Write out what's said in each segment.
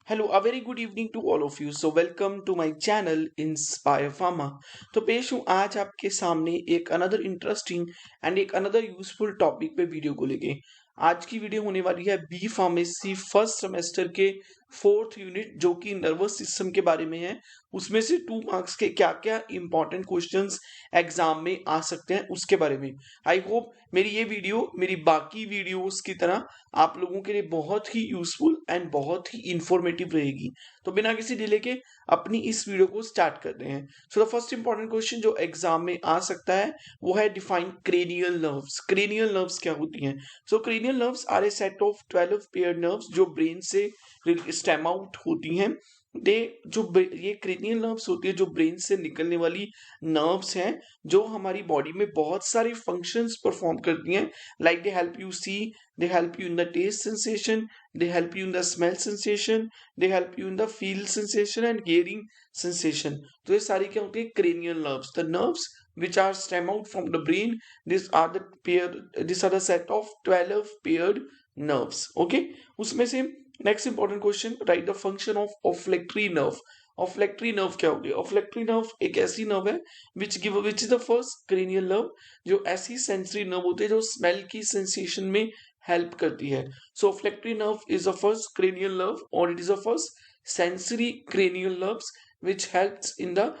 Hello a very good evening to all of you so welcome to my channel Inspire Pharma. तो पेश हूँ आज आपके सामने एक अनदर इंटरेस्टिंग एंड एक अनदर यूजफुल टॉपिक पे वीडियो को लेके। आज की वीडियो होने वाली है बी फार्मेसी फर्स्ट सेमेस्टर के फोर्थ यूनिट जो कि नर्वस सिस्टम के बारे में है। उसमें से 2 मार्क्स के क्या क्या इंपॉर्टेंट क्वेश्चंस एग्जाम में आ सकते हैं उसके बारे में। आई होप मेरी ये वीडियो मेरी बाकी वीडियोस की तरह आप लोगों के लिए बहुत ही यूजफुल एंड बहुत ही इंफॉर्मेटिव रहेगी। तो बिना किसी डिले के अपनी इस वीडियो को स्टार्ट करते हैं। So the first important question जो एग्जाम में आ सकता है वो है define cranial nerves. Cranial nerves क्या होती हैं? So cranial nerves are a set of 12 pair nerves जो ब्रेन से स्टेम आउट होती हैं। दे ये क्रेनियल नर्व्स होती है जो ब्रेन से निकलने वाली नर्व्स हैं जो हमारी बॉडी में बहुत सारी फंक्शंस परफॉर्म करती हैं। Like they help you see, they help you in the taste sensation, they help you in the smell sensation, they help you in the feel sensation and hearing sensation. तो ये सारी क्या होती है? cranial nerves, the nerves which are stem out from the brain. These are the set of 12 paired nerves. Okay, उसमें से next important question, write the function of olfactory nerve. Olfactory nerve क्या होगी? ऑफ्लेक्ट्री नर्व एक ऐसी nerve है which is the first cranial nerve जो ऐसी sensory nerve होती है जो स्मेल की सेंसेशन में हेल्प करती है। So olfactory nerve is the first cranial nerve और it is the first sensory cranial nerves which helps in the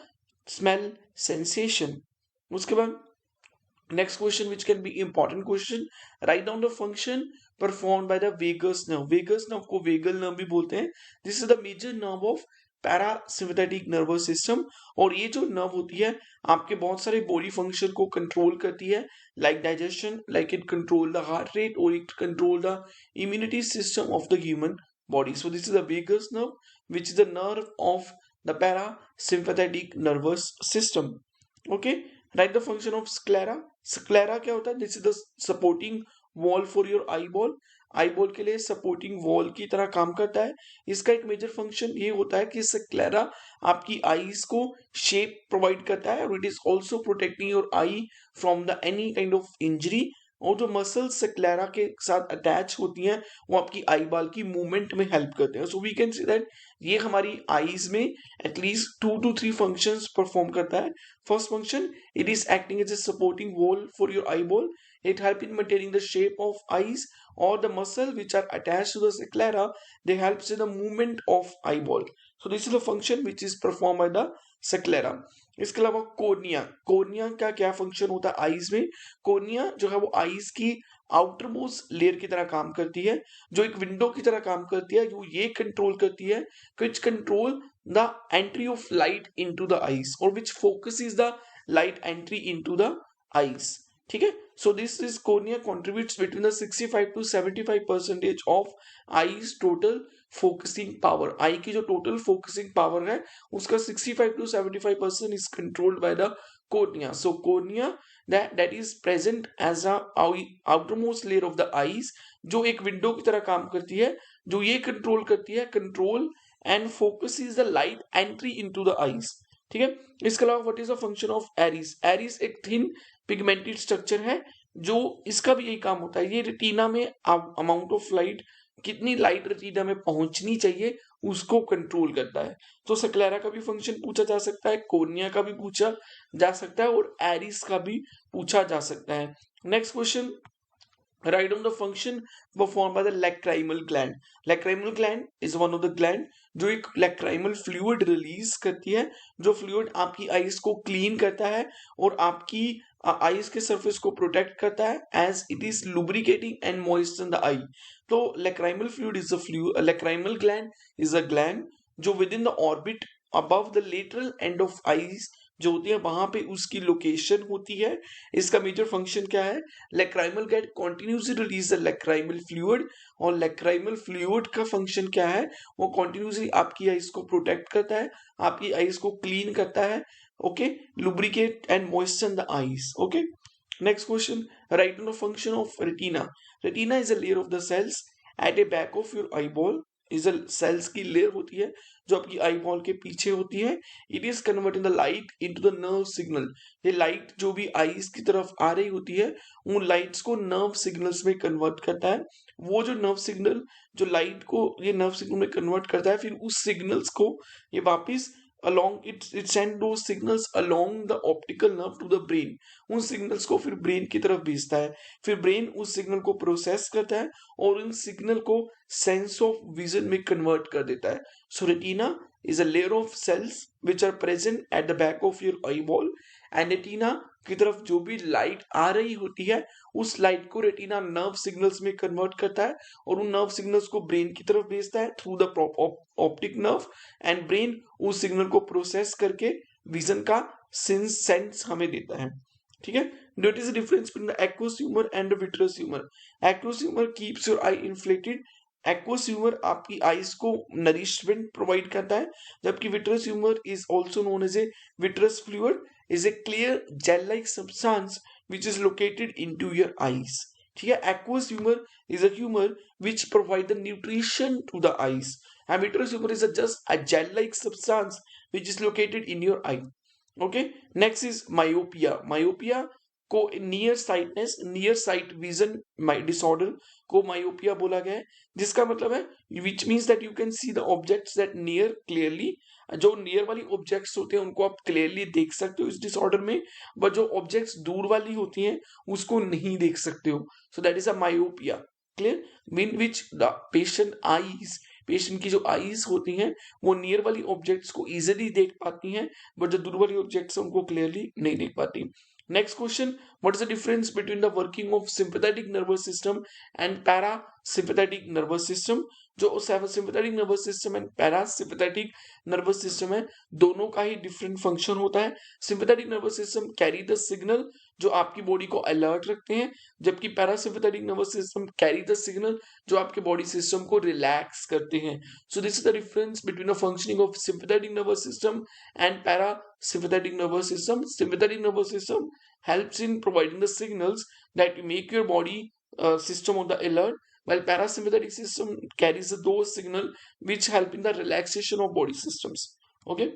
smell sensation. उसके बाद next question which can be important question, write down the function performed by the vagus nerve. vagus nerve को vagal nerve भी बोलते हैं। this is the major nerve of parasympathetic nervous system. और ये जो nerve होती है आपके बहुत सारे बॉडी फंक्शन को कंट्रोल करती है, like digestion, like it control the heart rate और it control the immunity system of the human body. So this is the vagus nerve which is the nerve of the parasympathetic nervous system. Okay, write the function of sclera. Sclera क्या होता है? This is the supporting wall for your eyeball. Eyeball के लिए supporting wall की तरह काम करता है। इसका एक मेजर फंक्शन ये होता है कि स्क्लेरा आपकी आईज को शेप प्रोवाइड करता है और it is also protecting your I from the any kind of injury. और जो मसल्स स्क्लेरा के साथ अटैच होती हैं वो आपकी आई बाल की मूवमेंट में हेल्प करते हैं। So we can see that ये हमारी आईज में एटलीस्ट 2 to 3 फंक्शंस परफॉर्म करता है। First function, it is acting as a supporting wall for your eyeball. It helps in maintaining the shape of eyes or the muscle which are attached to the sclera. They helps in the movement of eyeball. So this is the function which is performed by the sclera. इसके अलावा cornea. Cornea का क्या function होता है eyes में? Cornea जो है वो आईज की आउटर मोस्ट लेयर की तरह काम करती है, जो एक विंडो की तरह काम करती है, जो ये कंट्रोल करती है which control the entry of light into the eyes or which focuses the light entry into the eyes. ठीक है, so this is cornea contributes between the 65 to 75% of eyes total focusing power. आई की जो total focusing power है उसका 65 to 75% is controlled by the cornea. So cornea that is present as a outermost layer of the eyes जो एक window की तरह काम करती है, जो ये कंट्रोल करती है, control and focus is the light entry into the eyes. ठीक है, इसके अलावा what is the function of iris? Iris एक थिन पिगमेंटेड स्ट्रक्चर है जो इसका भी यही काम होता है, ये रेटिना में अमाउंट ऑफ लाइट, कितनी लाइट रेटिना में पहुंचनी चाहिए उसको कंट्रोल करता है। तो स्क्लेरा का भी फंक्शन पूछा जा सकता है, कोर्निया का भी पूछा जा सकता है और एरिस का भी पूछा जा सकता है। Next question, write down the function performed by the lacrimal gland. Lacrimal gland is one of the gland जो एक lacrimal fluid रिलीज करती है, जो फ्लूइड आपकी आईज को क्लीन करता है और आपकी आईज के सरफेस को प्रोटेक्ट करता है as it is lubricating and moisture the eye. तो lacrimal fluid is a lacrimal gland is a gland जो with in the orbit above the lateral end of eyes जो होती है वहां पे उसकी लोकेशन होती है। इसका मेजर फंक्शन क्या है? Lacrimal gland continuously release the lacrimal fluid और लैक्राइमल फ्लूइड का फंक्शन क्या है? वो कॉन्टिन्यूसली आपकी आईज को प्रोटेक्ट करता है, आपकी आईज को क्लीन करता है। Okay, lubricate and moisture the eyes. Okay, next question, write down the function of retina. Retina is a layer of the cells at a back of your eyeball is a cells की layer होती है जो आपकी eye ball के पीछे होती है. It is converting the light into the nerve signal. ये लाइट जो भी आईज की तरफ आ रही होती है उन लाइट्स को नर्व सिग्नल्स में कन्वर्ट करता है. वो जो नर्व सिग्नल जो लाइट को ये नर्व सिग्नल में कन्वर्ट करता है, फिर उस सिग्नल्स को ये वापिस along it send those signals along the optical nerve to the brain. उन सिग्नल्स को फिर ब्रेन की तरफ भेजता है. फिर ब्रेन उस सिग्नल को प्रोसेस करता है और उन सिग्नल को सेंस ऑफ विजन में कन्वर्ट कर देता है. सो retina is a layer of cells which are present at the back of your eyeball, and retina की तरफ जो भी लाइट आ रही होती है उस लाइट को रेटिना नर्व सिग्नल्स में कन्वर्ट करता है और उन नर्व सिग्नल्स को ब्रेन की तरफ भेजता है through the optic nerve, and brain उस सिग्नल को प्रोसेस करके विजन का सेंस हमें देता है. ठीक है. What is the difference between the aqueous humor and the vitreous humor? Aqueous humor keeps your eye inflated. Aqueous humour आपकी आईज को नरिशमेंट प्रोवाइड करता है, जबकि vitreous humour is also known as a vitreous fluid is a clear gel like substance which is located into your eyes. ठीक है. Aqueous humour is a humour which provide the nutrition to the eyes, and vitreous humour is just a gel like substance which is located in your eye. Okay. Next is myopia. Myopia को near sightedness, near site vision disorder को myopia बोला गया है, जिसका मतलब है which means that you can see the objects that near clearly. जो near वाली ऑब्जेक्ट्स होते हैं उनको आप क्लियरली देख सकते हो इस डिसऑर्डर में, बट जो ऑब्जेक्ट्स दूर वाली होती हैं उसको नहीं देख सकते हो. So that is a myopia. Clear. Mean which the patient की जो आईज होती हैं वो नियर वाली ऑब्जेक्ट्स को इजीली देख पाती हैं, बट जो दूर वाली ऑब्जेक्ट्स हैं उनको क्लियरली नहीं देख पाती. Next question, what is the difference between the working of sympathetic nervous system and parasympathetic nervous system? जो sympathetic nervous system and parasympathetic nervous system है, दोनों का ही different function होता है. Sympathetic nervous system carry the signal जो आपकी body को alert रखते हैं, जबकि parasympathetic nervous system carry the signal जो आपके बॉडी सिस्टम को रिलैक्स करते हैं. सो this is the difference between the functioning of sympathetic nervous system and parasympathetic nervous system. Sympathetic nervous system helps in providing the signals that make your body system on the alert, while parasympathetic system carries those signal which help in the relaxation of body systems. Okay.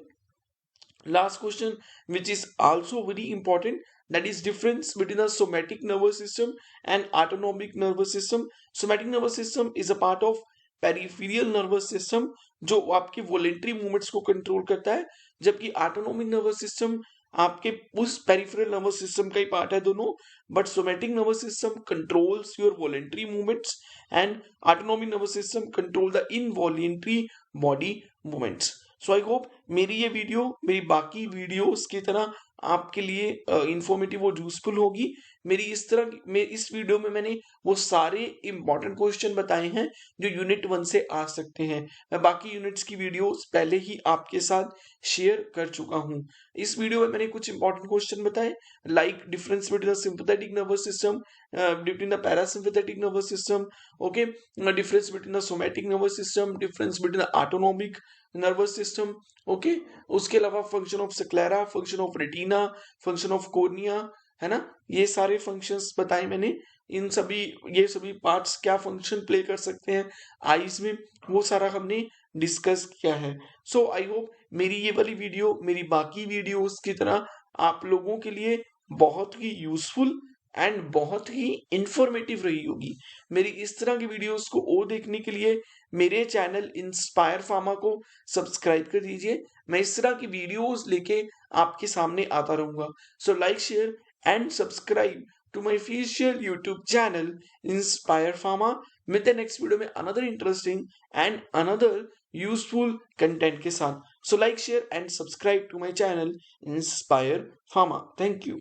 Last question, which is also very important, that is difference between the somatic nervous system and autonomic nervous system. Somatic nervous system is a part of peripheral nervous system जो आपके voluntary movements को control करता है, जबकि autonomic nervous system आपके उस peripheral nervous system का ही part है दोनों, but somatic nervous system controls your voluntary movements and autonomic nervous system control the involuntary body movements. So I hope मेरी ये वीडियो मेरी बाकी वीडियोस की तरह आपके लिए इंफॉर्मेटिव और यूजफुल होगी. मेरी इस वीडियो में मैंने वो सारे इंपॉर्टेंट क्वेश्चन बताए हैं जो यूनिट 1 से आ सकते हैं. मैं बाकी यूनिट्स की वीडियोस पहले ही आपके साथ शेयर कर चुका हूं. इस वीडियो में मैंने कुछ इंपॉर्टेंट क्वेश्चन बताए, like difference between the sympathetic nervous system, between the parasympathetic nervous system. Okay. Difference between the somatic nervous system, difference between the autonomic nervous system. Okay. उसके अलावा function of sclera, function of retina, function of cornea, है ना. ये सारे functions बताए मैंने. ये सभी पार्ट्स क्या फंक्शन प्ले कर सकते हैं आईज में, वो सारा हमने डिस्कस किया है. सो आई होप मेरी ये वाली वीडियो मेरी बाकी वीडियोस की तरह आप लोगों के लिए बहुत ही यूजफुल एंड बहुत ही इंफॉर्मेटिव रही होगी. मेरी इस तरह की वीडियोस को और देखने के लिए मेरे चैनल इंस्पायर फार्मा को सब्सक्राइब कर दीजिए. मैं इस तरह की वीडियोस लेके आपके सामने आता रहूंगा. So like, share and subscribe to my official YouTube channel Inspire Pharma. मिलते हैं नेक्स्ट वीडियो में another interesting and another useful content के साथ. So like, share and subscribe to my channel Inspire Pharma. Thank you.